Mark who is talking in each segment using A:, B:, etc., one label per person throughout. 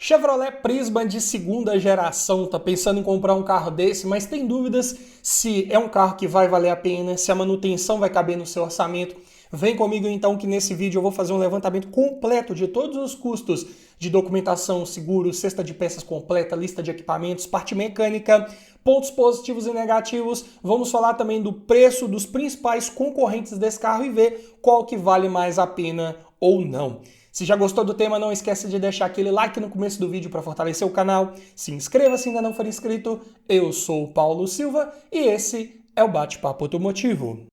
A: Chevrolet Prisma de segunda geração, tá pensando em comprar um carro desse, mas tem dúvidas se é um carro que vai valer a pena, se a manutenção vai caber no seu orçamento. Vem comigo então que nesse vídeo eu vou fazer um levantamento completo de todos os custos de documentação, seguro, cesta de peças completa, lista de equipamentos, parte mecânica, pontos positivos e negativos. Vamos falar também do preço dos principais concorrentes desse carro e ver qual que vale mais a pena ou não. Se já gostou do tema, não esquece de deixar aquele like no começo do vídeo para fortalecer o canal. Se inscreva se ainda não for inscrito. Eu sou o Paulo Silva e esse é o Bate-Papo Automotivo.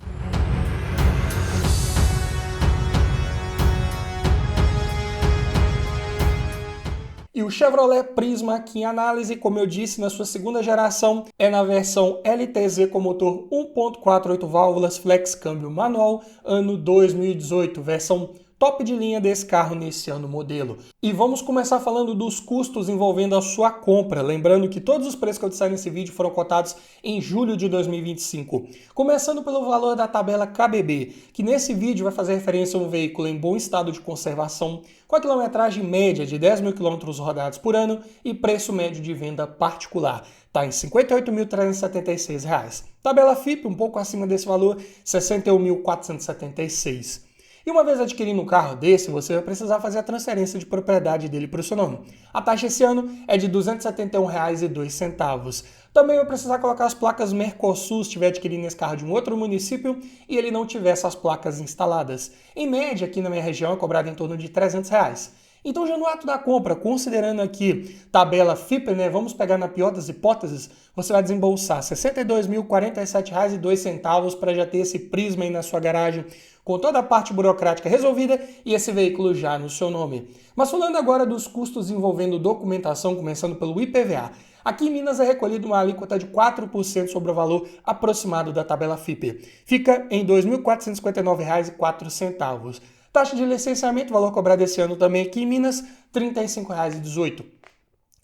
A: E o Chevrolet Prisma aqui em análise, como eu disse, na sua segunda geração, é na versão LTZ com motor 1.4 8 válvulas, flex câmbio manual, ano 2018, versão top de linha desse carro nesse ano modelo. E vamos começar falando dos custos envolvendo a sua compra, lembrando que todos os preços que eu disser nesse vídeo foram cotados em julho de 2025. Começando pelo valor da tabela KBB, que nesse vídeo vai fazer referência a um veículo em bom estado de conservação, com a quilometragem média de 10 mil quilômetros rodados por ano e preço médio de venda particular. Está em R$ 58.376. Tabela FIP, um pouco acima desse valor, R$ 61.476. E uma vez adquirindo um carro desse, você vai precisar fazer a transferência de propriedade dele para o seu nome. A taxa esse ano é de R$ 271,02. Também vai precisar colocar as placas Mercosul se estiver adquirindo esse carro de um outro município e ele não tiver essas placas instaladas. Em média, aqui na minha região, é cobrado em torno de R$ 300. Então, já no ato da compra, considerando aqui tabela FIP, né, vamos pegar na pior das hipóteses, você vai desembolsar R$ 62.047,02 para já ter esse Prisma aí na sua garagem, com toda a parte burocrática resolvida e esse veículo já no seu nome. Mas falando agora dos custos envolvendo documentação, começando pelo IPVA. Aqui em Minas é recolhido uma alíquota de 4% sobre o valor aproximado da tabela FIP. Fica em R$ 2.459,04. Taxa de licenciamento, valor cobrado esse ano também aqui em Minas, R$ 35,18.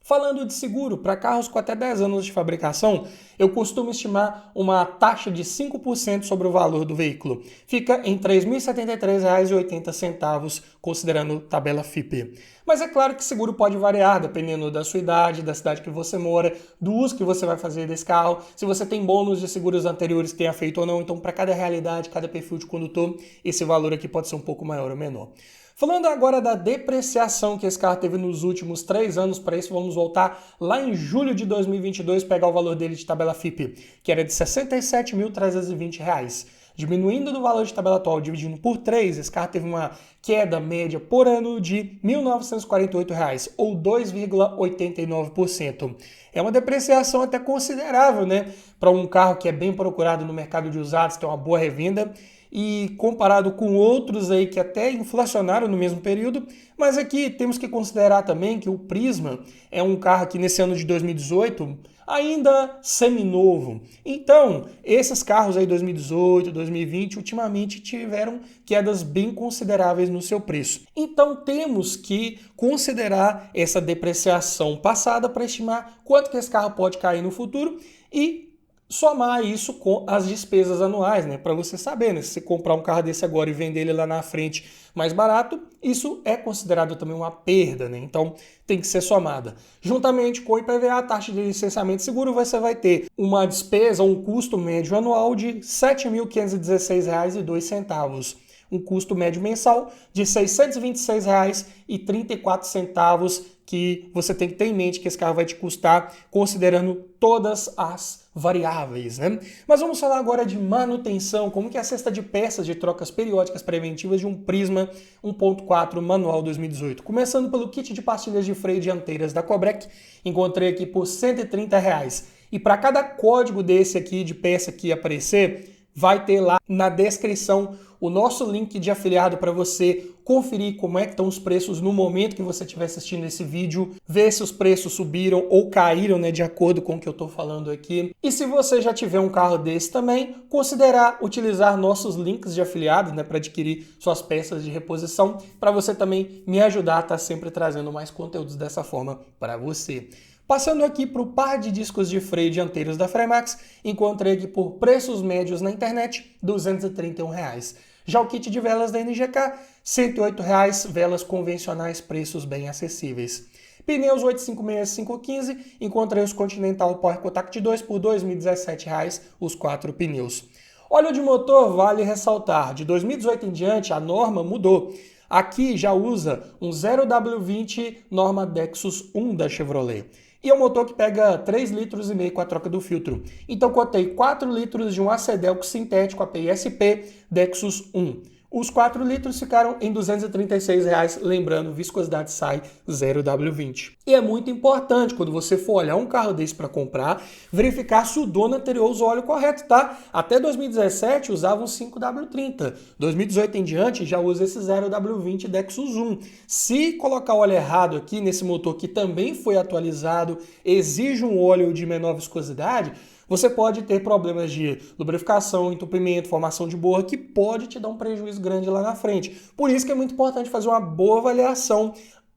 A: Falando de seguro, para carros com até 10 anos de fabricação, eu costumo estimar uma taxa de 5% sobre o valor do veículo. Fica em R$ 3.073,80, considerando tabela FIP. Mas é claro que seguro pode variar, dependendo da sua idade, da cidade que você mora, do uso que você vai fazer desse carro, se você tem bônus de seguros anteriores que tenha feito ou não. Então, para cada realidade, cada perfil de condutor, esse valor aqui pode ser um pouco maior ou menor. Falando agora da depreciação que esse carro teve nos últimos 3 anos, para isso vamos voltar lá em julho de 2022, pegar o valor dele de tabela FIP, que era de R$ 67.320. Diminuindo do valor de tabela atual, dividindo por 3, esse carro teve uma queda média por ano de R$ 1.948, ou 2,89%. É uma depreciação até considerável, né? Para um carro que é bem procurado no mercado de usados, tem uma boa revenda, e comparado com outros aí que até inflacionaram no mesmo período, mas aqui temos que considerar também que o Prisma é um carro que nesse ano de 2018 ainda seminovo. Então, esses carros aí 2018, 2020, ultimamente tiveram quedas bem consideráveis no seu preço. Então, temos que considerar essa depreciação passada para estimar quanto que esse carro pode cair no futuro e somar isso com as despesas anuais, né? Para você saber, né? Se você comprar um carro desse agora e vender ele lá na frente mais barato, isso é considerado também uma perda, né? Então tem que ser somada. Juntamente com o IPVA, a taxa de licenciamento seguro, você vai ter uma despesa, um custo médio anual de R$ 7.516,02. Um custo médio mensal de R$ 626,34 que você tem que ter em mente que esse carro vai te custar, considerando todas as variáveis, né? Mas vamos falar agora de manutenção, como que é a cesta de peças de trocas periódicas preventivas de um Prisma 1.4 manual 2018. Começando pelo kit de pastilhas de freio dianteiras da Cobrec, encontrei aqui por R$ 130. E para cada código desse aqui de peça que aparecer, vai ter lá na descrição o nosso link de afiliado para você conferir como é que estão os preços no momento que você estiver assistindo esse vídeo, ver se os preços subiram ou caíram, né, de acordo com o que eu estou falando aqui. E se você já tiver um carro desse também, considerar utilizar nossos links de afiliado, né, para adquirir suas peças de reposição, para você também me ajudar a estar sempre trazendo mais conteúdos dessa forma para você. Passando aqui para o par de discos de freio dianteiros da Fremax, encontrei aqui por preços médios na internet, R$ 231. Já o kit de velas da NGK, R$ 108, velas convencionais, preços bem acessíveis. Pneus 856-515, encontrei os Continental Power Contact 2 por R$ 2.017 os 4 pneus. Óleo de motor, vale ressaltar, de 2018 em diante a norma mudou. Aqui já usa um 0W20 norma Dexus 1 da Chevrolet. E é um motor que pega 3,5 litros com a troca do filtro. Então cotei 4 litros de um Acedelco sintético API SP Dexus 1. Os 4 litros ficaram em R$ 236, lembrando, viscosidade SAI 0W20. E é muito importante, quando você for olhar um carro desse para comprar, verificar se o dono anterior usou o óleo correto, tá? Até 2017 usava um 5W30. 2018 em diante já usa esse 0W20 Dexus 1. Se colocar o óleo errado aqui nesse motor que também foi atualizado, exige um óleo de menor viscosidade, você pode ter problemas de lubrificação, entupimento, formação de borra, que pode te dar um prejuízo grande lá na frente. Por isso que é muito importante fazer uma boa avaliação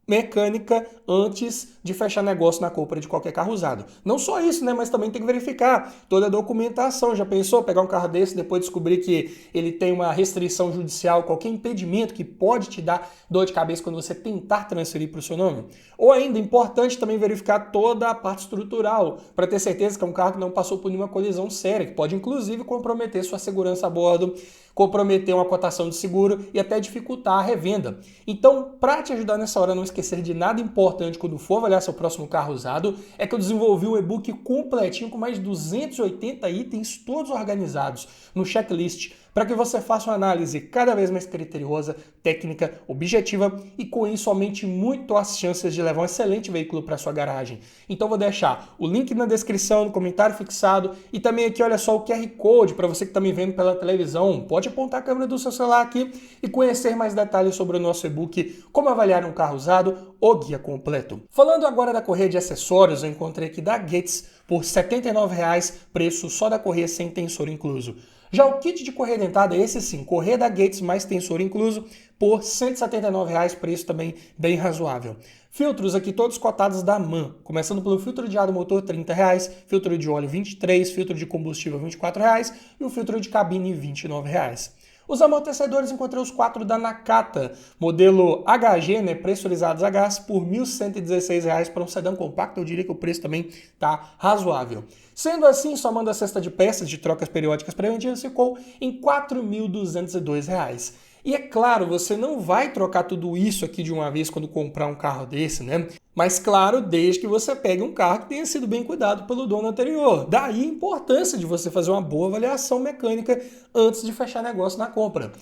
A: mecânica antes de fechar negócio na compra de qualquer carro usado. Não só isso, né, mas também tem que verificar toda a documentação. Já pensou pegar um carro desse e depois descobrir que ele tem uma restrição judicial, qualquer impedimento que pode te dar dor de cabeça quando você tentar transferir para o seu nome? Ou ainda, importante também verificar toda a parte estrutural, para ter certeza que é um carro que não passou por nenhuma colisão séria, que pode inclusive comprometer sua segurança a bordo, comprometer uma cotação de seguro e até dificultar a revenda. Então, para te ajudar nessa hora a não esquecer de nada importante quando for avaliar seu próximo carro usado, é que eu desenvolvi um e-book completinho com mais de 280 itens, todos organizados no checklist, para que você faça uma análise cada vez mais criteriosa, técnica, objetiva e com isso aumente muito as chances de levar um excelente veículo para sua garagem. Então vou deixar o link na descrição, no comentário fixado e também aqui, olha só, o QR Code para você que está me vendo pela televisão. Pode apontar a câmera do seu celular aqui e conhecer mais detalhes sobre o nosso e-book Como Avaliar um Carro Usado, o guia completo. Falando agora da correia de acessórios, eu encontrei aqui da Gates por R$ 79,00, preço só da correia sem tensor incluso. Já o kit de correia dentada, esse sim, correia da Gates mais tensor incluso, por R$ 179,00, preço também bem razoável. Filtros aqui todos cotados da MAN, começando pelo filtro de ar do motor R$ 30,00, filtro de óleo R$ 23,00, filtro de combustível R$ 24,00 e o filtro de cabine R$ 29,00. Os amortecedores encontrei os 4 da Nakata, modelo HG, né, pressurizados a gás, por R$ 1.116 para um sedã compacto. Eu diria que o preço também está razoável. Sendo assim, somando a cesta de peças de trocas periódicas preventivas, ficou em R$ 4.202. E é claro, você não vai trocar tudo isso aqui de uma vez quando comprar um carro desse, né? Mas claro, desde que você pegue um carro que tenha sido bem cuidado pelo dono anterior. Daí a importância de você fazer uma boa avaliação mecânica antes de fechar negócio na compra.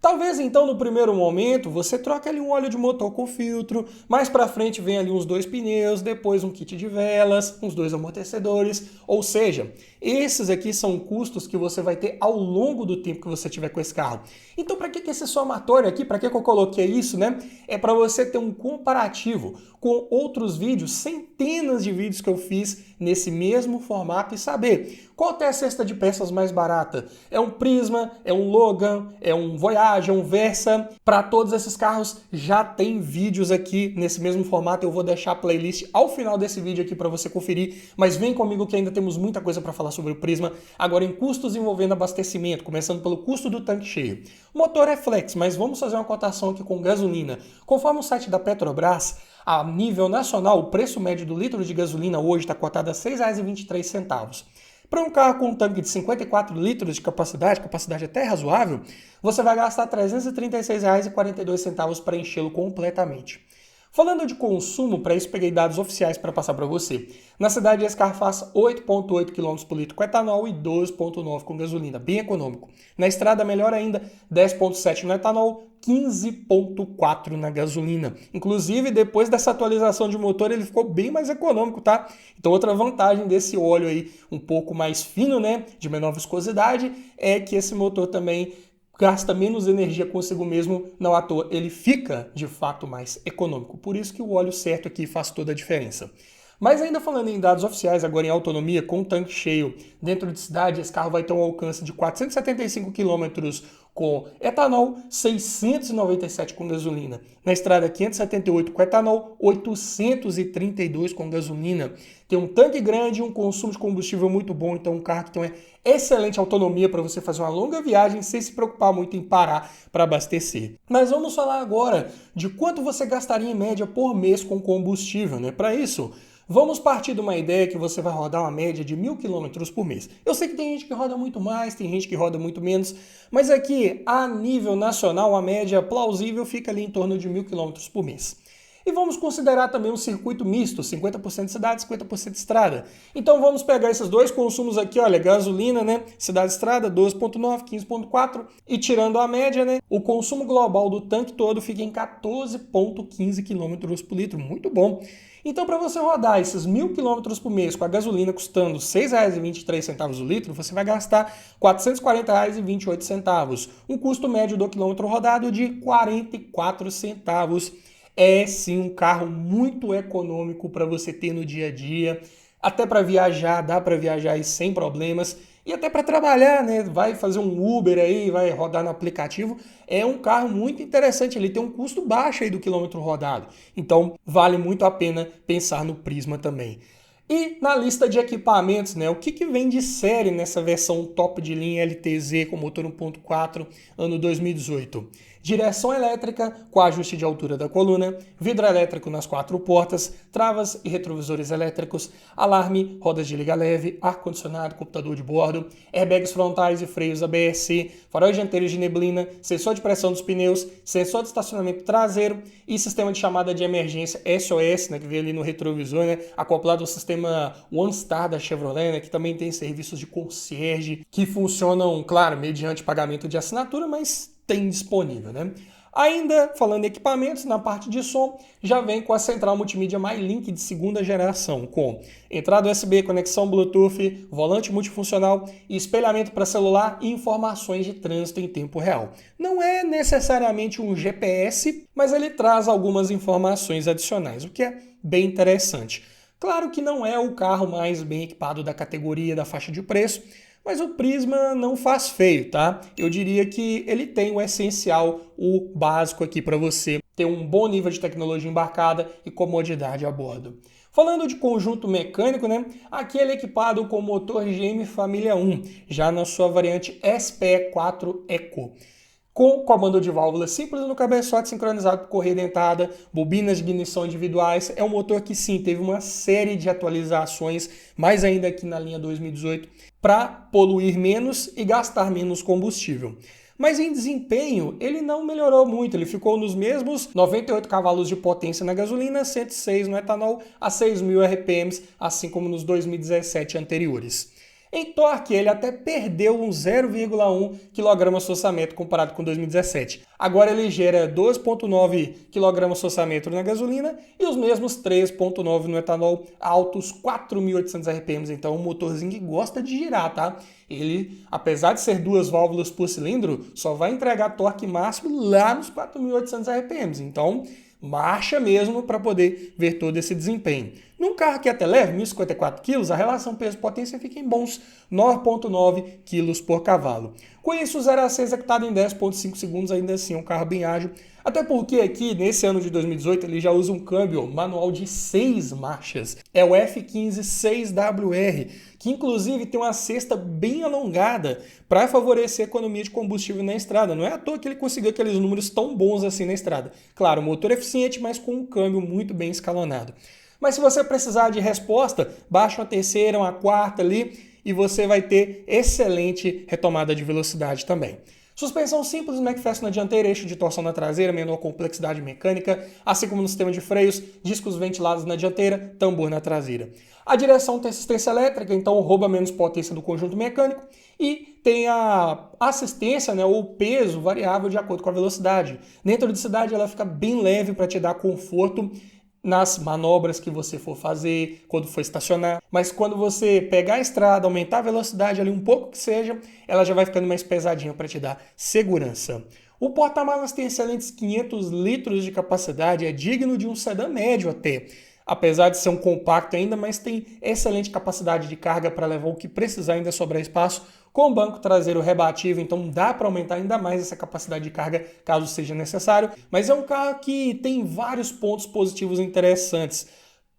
A: Talvez então no primeiro momento você troque ali um óleo de motor com filtro, mais para frente vem ali uns 2 pneus, depois um kit de velas, uns 2 amortecedores, ou seja, esses aqui são custos que você vai ter ao longo do tempo que você tiver com esse carro. Então para que esse somatório aqui, para que eu coloquei isso, né? É para você ter um comparativo com outros vídeos, centenas de vídeos que eu fiz nesse mesmo formato e saber qual é a cesta de peças mais barata. É um Prisma, é um Logan, é um Voyage, é um Versa. Para todos esses carros já tem vídeos aqui nesse mesmo formato. Eu vou deixar a playlist ao final desse vídeo aqui para você conferir, mas vem comigo que ainda temos muita coisa para falar sobre o Prisma. Agora em custos envolvendo abastecimento, começando pelo custo do tanque cheio. O motor é flex, mas vamos fazer uma cotação aqui com gasolina. Conforme o site da Petrobras, a nível nacional, o preço médio do litro de gasolina hoje está cotado a R$ 6,23. Para um carro com um tanque de 54 litros de capacidade até razoável, você vai gastar R$ 336,42 para enchê-lo completamente. Falando de consumo, para isso peguei dados oficiais para passar para você. Na cidade, esse carro faz 8,8 km por litro com etanol e 12,9 com gasolina, bem econômico. Na estrada, melhor ainda, 10,7 no etanol, 15,4 na gasolina. Inclusive, depois dessa atualização de motor, ele ficou bem mais econômico, tá? Então, outra vantagem desse óleo aí, um pouco mais fino, né, de menor viscosidade, é que esse motor também gasta menos energia consigo mesmo, não à toa, ele fica de fato mais econômico. Por isso que o óleo certo aqui faz toda a diferença. Mas ainda falando em dados oficiais, agora em autonomia, com o tanque cheio, dentro de cidade, esse carro vai ter um alcance de 475 km com etanol, 697 com gasolina. Na estrada, 578 com etanol, 832 com gasolina. Tem um tanque grande e um consumo de combustível muito bom, então um carro que então é excelente autonomia para você fazer uma longa viagem sem se preocupar muito em parar para abastecer. Mas vamos falar agora de quanto você gastaria em média por mês com combustível, né? Para isso, vamos partir de uma ideia que você vai rodar uma média de 1.000 km por mês. Eu sei que tem gente que roda muito mais, tem gente que roda muito menos, mas aqui, a nível nacional, a média plausível fica ali em torno de 1.000 km por mês. E vamos considerar também um circuito misto, 50% cidade, 50% estrada. Então vamos pegar esses dois consumos aqui, olha, gasolina, né, cidade-estrada, 12,9, 15,4, e tirando a média, né, o consumo global do tanque todo fica em 14,15 km por litro, muito bom. Então, para você rodar esses 1.000 km por mês com a gasolina custando R$ 6,23 o litro, você vai gastar R$ 440,28, um custo médio do quilômetro rodado de 44 centavos. É sim um carro muito econômico para você ter no dia a dia, até para viajar, dá para viajar aí sem problemas, e até para trabalhar, né? Vai fazer um Uber aí, vai rodar no aplicativo, é um carro muito interessante, ele tem um custo baixo aí do quilômetro rodado, então vale muito a pena pensar no Prisma também. E na lista de equipamentos, né, o que vem de série nessa versão top de linha LTZ com motor 1.4 ano 2018? Direção elétrica com ajuste de altura da coluna, vidro elétrico nas 4 portas, travas e retrovisores elétricos, alarme, rodas de liga leve, ar-condicionado, computador de bordo, airbags frontais e freios ABS, faróis dianteiros de neblina, sensor de pressão dos pneus, sensor de estacionamento traseiro e sistema de chamada de emergência SOS, né, que vem ali no retrovisor, né, acoplado ao sistema OneStar da Chevrolet, né, que também tem serviços de concierge que funcionam, claro, mediante pagamento de assinatura, mas tem disponível, né? Ainda falando em equipamentos, na parte de som, já vem com a central multimídia MyLink de segunda geração, com entrada USB, conexão Bluetooth, volante multifuncional, espelhamento para celular e informações de trânsito em tempo real. Não é necessariamente um GPS, mas ele traz algumas informações adicionais, o que é bem interessante. Claro que não é o carro mais bem equipado da categoria, da faixa de preço, mas o Prisma não faz feio, tá? Eu diria que ele tem o essencial, o básico aqui para você ter um bom nível de tecnologia embarcada e comodidade a bordo. Falando de conjunto mecânico, né? Aqui ele é equipado com motor GM Família 1, já na sua variante SPE4 Eco, com comando de válvula simples no cabeçote sincronizado por correia dentada, bobinas de ignição individuais. É um motor que sim, teve uma série de atualizações, mais ainda aqui na linha 2018, para poluir menos e gastar menos combustível. Mas em desempenho, ele não melhorou muito, ele ficou nos mesmos 98 cavalos de potência na gasolina, 106 no etanol, a 6.000 RPMs, assim como nos 2017 anteriores. Em torque, ele até perdeu um 0,1 kgfm comparado com 2017. Agora ele gera 2,9 kgfm na gasolina e os mesmos 3,9 no etanol, altos 4.800 RPMs. Então um motorzinho que gosta de girar, tá? Ele, apesar de ser 2 válvulas por cilindro, só vai entregar torque máximo lá nos 4.800 RPMs. Então marcha mesmo para poder ver todo esse desempenho. Num carro que é até leve, 1.054 kg, a relação peso-potência fica em bons 9,9 kg por cavalo. Com isso, o 0 a 6 é executado em 10,5 segundos, ainda assim é um carro bem ágil. Até porque aqui, nesse ano de 2018, ele já usa um câmbio manual de 6 marchas. É o F15 6WR, que inclusive tem uma cesta bem alongada para favorecer a economia de combustível na estrada. Não é à toa que ele conseguiu aqueles números tão bons assim na estrada. Claro, motor eficiente, mas com um câmbio muito bem escalonado. Mas se você precisar de resposta, baixa uma terceira, uma quarta ali e você vai ter excelente retomada de velocidade também. Suspensão simples, McPherson na dianteira, eixo de torção na traseira, menor complexidade mecânica, assim como no sistema de freios, discos ventilados na dianteira, tambor na traseira. A direção tem assistência elétrica, então rouba menos potência do conjunto mecânico e tem a assistência, né, ou peso variável de acordo com a velocidade. Dentro de cidade ela fica bem leve para te dar conforto nas manobras que você for fazer, quando for estacionar. Mas quando você pegar a estrada, aumentar a velocidade ali um pouco que seja, ela já vai ficando mais pesadinha para te dar segurança. O porta-malas tem excelentes 500 litros de capacidade, é digno de um sedã médio até. Apesar de ser um compacto ainda, mas tem excelente capacidade de carga para levar o que precisar, ainda sobrar espaço, com banco traseiro rebatível, então dá para aumentar ainda mais essa capacidade de carga caso seja necessário. Mas é um carro que tem vários pontos positivos interessantes.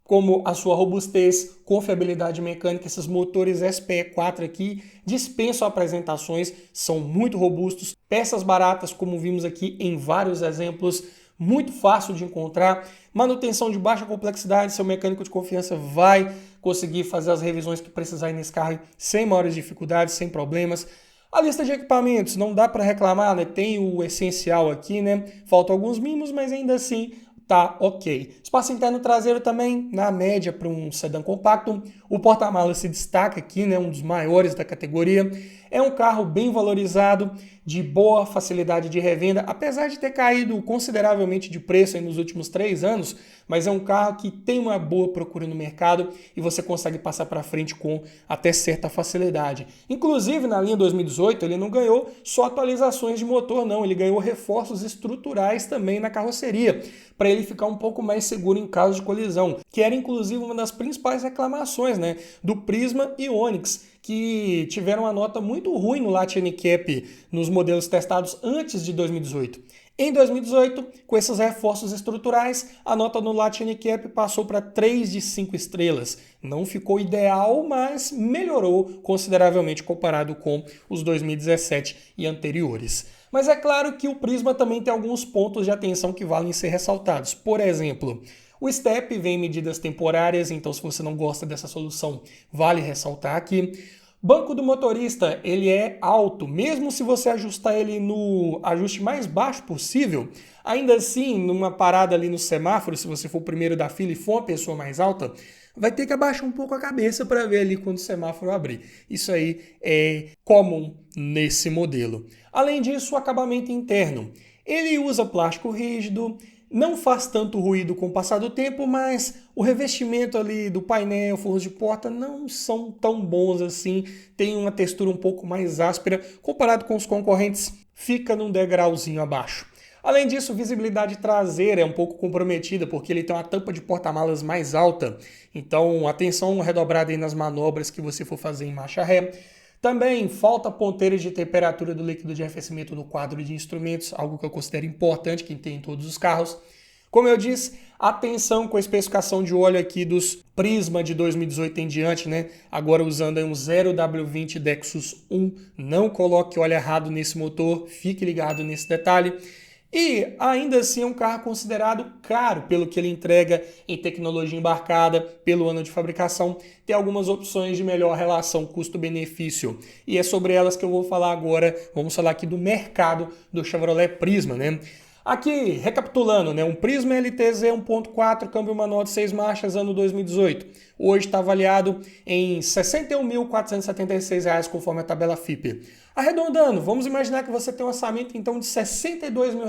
A: como a sua robustez, confiabilidade mecânica. Esses motores SPE4 aqui dispensam apresentações, são muito robustos, peças baratas, como vimos aqui em vários exemplos, muito fácil de encontrar, manutenção de baixa complexidade, seu mecânico de confiança vai conseguir fazer as revisões que precisar nesse carro sem maiores dificuldades, sem problemas. A lista de equipamentos, não dá para reclamar, né? Tem o essencial aqui, né? Faltam alguns mimos, mas ainda assim tá ok. Espaço interno traseiro também, na média para um sedã compacto. O porta-malas se destaca aqui, né? Um dos maiores da categoria. É um carro bem valorizado, de boa facilidade de revenda, apesar de ter caído consideravelmente de preço nos últimos 3 anos, mas é um carro que tem uma boa procura no mercado e você consegue passar para frente com até certa facilidade. Inclusive, na linha 2018, ele não ganhou só atualizações de motor, não, ele ganhou reforços estruturais também na carroceria, para ele ficar um pouco mais seguro em caso de colisão, que era inclusive uma das principais reclamações, né, do Prisma e Onix, que tiveram uma nota muito ruim no Latin NCAP nos modelos testados antes de 2018. Em 2018, com esses reforços estruturais, a nota no Latin NCAP passou para 3 de 5 estrelas. Não ficou ideal, mas melhorou consideravelmente comparado com os 2017 e anteriores. Mas é claro que o Prisma também tem alguns pontos de atenção que valem ser ressaltados. Por exemplo, o step vem em medidas temporárias, então se você não gosta dessa solução, vale ressaltar aqui. Banco do motorista, ele é alto, mesmo se você ajustar ele no ajuste mais baixo possível, ainda assim, numa parada ali no semáforo, se você for o primeiro da fila e for uma pessoa mais alta, vai ter que abaixar um pouco a cabeça para ver ali quando o semáforo abrir. Isso aí é comum nesse modelo. Além disso, o acabamento interno. Ele usa plástico rígido, não faz tanto ruído com o passar do tempo, mas o revestimento ali do painel, forros de porta não são tão bons assim, tem uma textura um pouco mais áspera, comparado com os concorrentes, fica num degrauzinho abaixo. Além disso, visibilidade traseira é um pouco comprometida, porque ele tem uma tampa de porta-malas mais alta, então atenção redobrada aí nas manobras que você for fazer em marcha ré. Também falta ponteiros de temperatura do líquido de arrefecimento no quadro de instrumentos, algo que eu considero importante, que tem em todos os carros. Como eu disse, atenção com a especificação de óleo aqui dos Prisma de 2018 em diante, né? Agora usando aí um 0W20 Dexus 1, não coloque óleo errado nesse motor, fique ligado nesse detalhe. E ainda assim é um carro considerado caro pelo que ele entrega em tecnologia embarcada, pelo ano de fabricação. Tem algumas opções de melhor relação custo-benefício. E é sobre elas que eu vou falar agora. Vamos falar aqui do mercado do Chevrolet Prisma, né? Aqui, recapitulando, né? Um Prisma LTZ 1.4, câmbio manual de 6 marchas, ano 2018. Hoje está avaliado em R$ 61.476 conforme a tabela FIPE. Arredondando, vamos imaginar que você tem um orçamento então de R$ 62 mil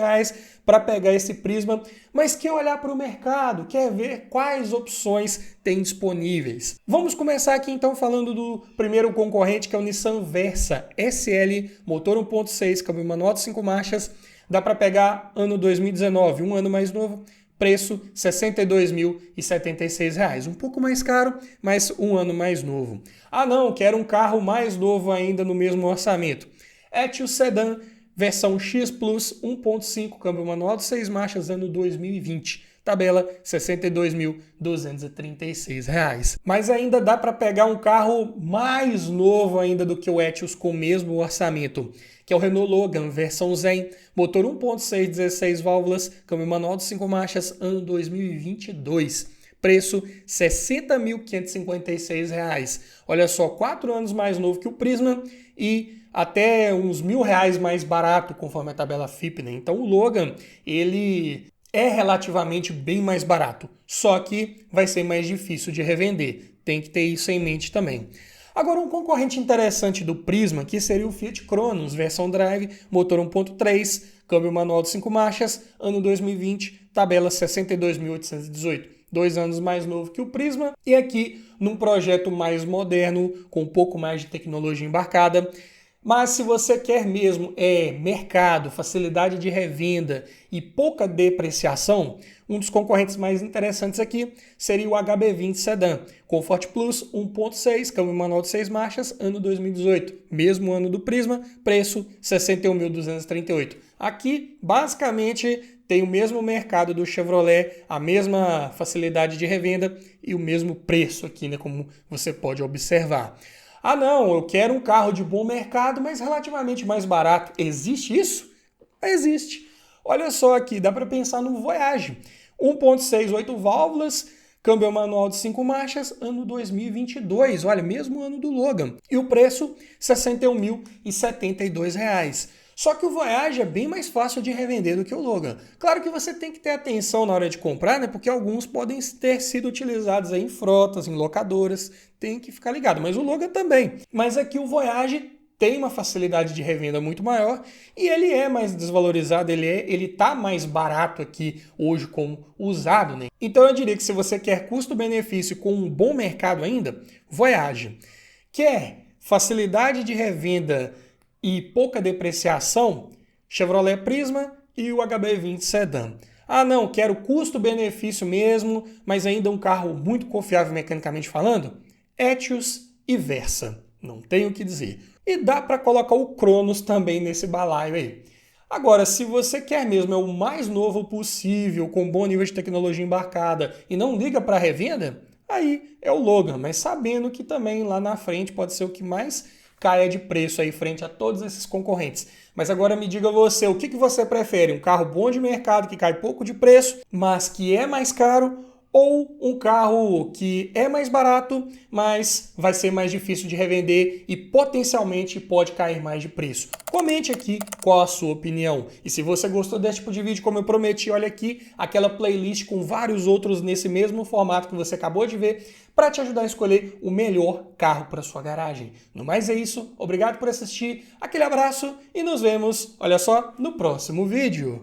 A: para pegar esse Prisma, mas quer olhar para o mercado, quer ver quais opções tem disponíveis. Vamos começar aqui então falando do primeiro concorrente, que é o Nissan Versa SL, motor 1.6, câmbio manual de 5 marchas. Dá para pegar ano 2019, um ano mais novo, preço R$ 62.076. Um pouco mais caro, mas um ano mais novo. Ah não, quero um carro mais novo ainda no mesmo orçamento. Etios Sedan, versão X Plus 1.5, câmbio manual de 6 marchas, ano 2020. Tabela R$ 62.236. Mas ainda dá para pegar um carro mais novo ainda do que o Etios com o mesmo orçamento, que é o Renault Logan, versão Zen, motor 1.6, 16 válvulas, câmbio manual de 5 marchas, ano 2022. Preço R$ 60.556. Olha só, 4 anos mais novo que o Prisma e até uns R$ 1.000 mais barato, conforme a tabela FIPE, né? Então o Logan, ele é relativamente bem mais barato, só que vai ser mais difícil de revender. Tem que ter isso em mente também. Agora, um concorrente interessante do Prisma, que seria o Fiat Cronos, versão Drive, motor 1.3, câmbio manual de 5 marchas, ano 2020, tabela 62.818. 2 anos mais novo que o Prisma, e aqui num projeto mais moderno, com um pouco mais de tecnologia embarcada, Mas se você quer mesmo mercado, facilidade de revenda e pouca depreciação, um dos concorrentes mais interessantes aqui seria o HB20 Sedan, Comfort Plus 1.6, câmbio manual de 6 marchas, ano 2018, mesmo ano do Prisma, preço 61.238. Aqui, basicamente, tem o mesmo mercado do Chevrolet, a mesma facilidade de revenda e o mesmo preço aqui, né, como você pode observar. Ah não, eu quero um carro de bom mercado, mas relativamente mais barato. Existe isso? Existe. Olha só aqui, dá para pensar no Voyage. 1.6, 8 válvulas, câmbio manual de 5 marchas, ano 2022. Olha, mesmo ano do Logan. E o preço, R$ 61.072. Só que o Voyage é bem mais fácil de revender do que o Logan. Claro que você tem que ter atenção na hora de comprar, né? Porque alguns podem ter sido utilizados aí em frotas, em locadoras. Tem que ficar ligado. Mas o Logan também. Mas aqui o Voyage tem uma facilidade de revenda muito maior e ele é mais desvalorizado, ele tá mais barato aqui hoje como usado, né? Então eu diria que se você quer custo-benefício com um bom mercado ainda, Voyage. Quer facilidade de revenda e pouca depreciação, Chevrolet Prisma e o HB20 Sedan. Ah não, quero custo-benefício mesmo, mas ainda um carro muito confiável mecanicamente falando, Etios e Versa. Não tenho o que dizer. E dá para colocar o Cronos também nesse balaio aí. Agora, se você quer mesmo o mais novo possível, com bom nível de tecnologia embarcada e não liga para revenda, aí é o Logan, mas sabendo que também lá na frente pode ser o que mais caia de preço aí frente a todos esses concorrentes. Mas agora me diga você, o que você prefere? Um carro bom de mercado que cai pouco de preço, mas que é mais caro, ou um carro que é mais barato, mas vai ser mais difícil de revender e potencialmente pode cair mais de preço? Comente aqui qual a sua opinião. E se você gostou desse tipo de vídeo, como eu prometi, olha aqui aquela playlist com vários outros nesse mesmo formato que você acabou de ver, para te ajudar a escolher o melhor carro para sua garagem. No mais é isso, obrigado por assistir, aquele abraço e nos vemos, olha só, no próximo vídeo.